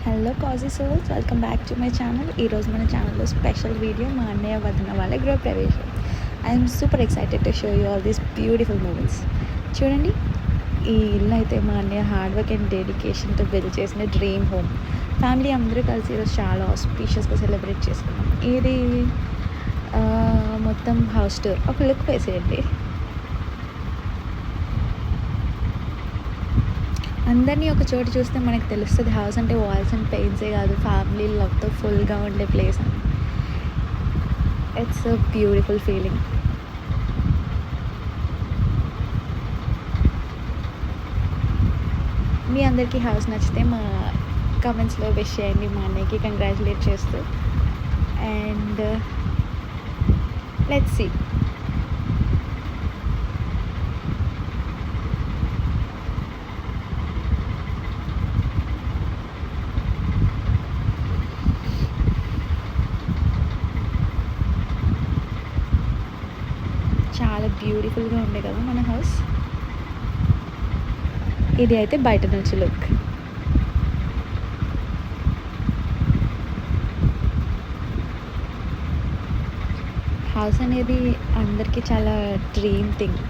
Hello cozy souls, welcome back to my channel. ఈరోజు మన ఛానల్లో స్పెషల్ వీడియో మా అన్నయ్య వదిన వాళ్ళ గృహప్రవేశం. I'm super excited to show you all these beautiful moments. చూడండి, ఈ ఇల్లు అయితే మా అన్నయ్య హార్డ్ వర్క్ అండ్ డెడికేషన్తో బిల్డ్ చేసిన డ్రీమ్ హోమ్. ఫ్యామిలీ అందరూ కలిసి ఈరోజు చాలా ఆస్పీషియస్గా సెలబ్రేట్ చేసుకున్నాం. ఇది మొత్తం హౌస్ టూర్. ఒక లుక్ వేసేయండి. అందరినీ ఒక చోటు చూస్తే మనకు తెలుస్తుంది హౌస్ అంటే వాల్స్ అండ్ పెయింట్సే కాదు, ఫ్యామిలీ లవ్తో ఫుల్గా ఉండే ప్లేస్ అని. It's a beautiful feeling. మీ అందరికీ హౌస్ నచ్చితే మా కమెంట్స్లో విష్ చేయండి, మా అన్నయ్యకి కంగ్రాచులేట్ చేస్తూ. And let's see. చాలా బ్యూటిఫుల్గా ఉండే కదా మన హౌస్. ఇది అయితే బయట నుంచి లుక్. హౌస్ అనేది అందరికీ చాలా dream thing.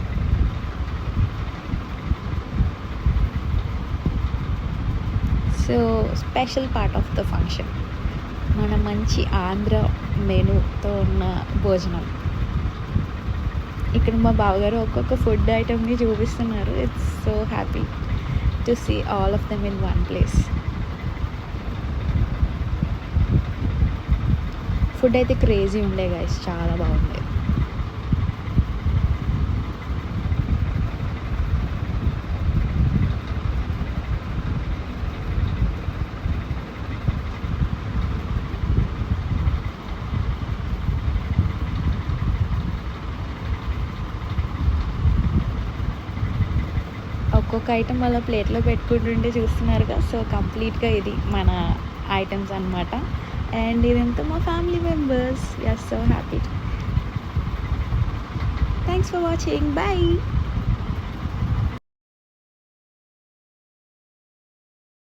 So special part of the function మన మంచి ఆంధ్ర మెనూతో ఉన్న భోజనం. ఇక్కడ మా బావగారు ఒక్కొక్క ఫుడ్ ఐటమ్ని చూపిస్తున్నారు. It's so happy to see all of them in one place. Food అయితే క్రేజీ ఉండే గైస్, చాలా బాగుండే. ఒక్కొక్క ఐటమ్ వాళ్ళ ప్లేట్లో పెట్టుకుంటుంటే చూస్తున్నారుగా. సో కంప్లీట్గా ఇది మన ఐటమ్స్ అనమాట. అండ్ ఇదంతా మా family members. We're so happy. Thanks for watching. Bye.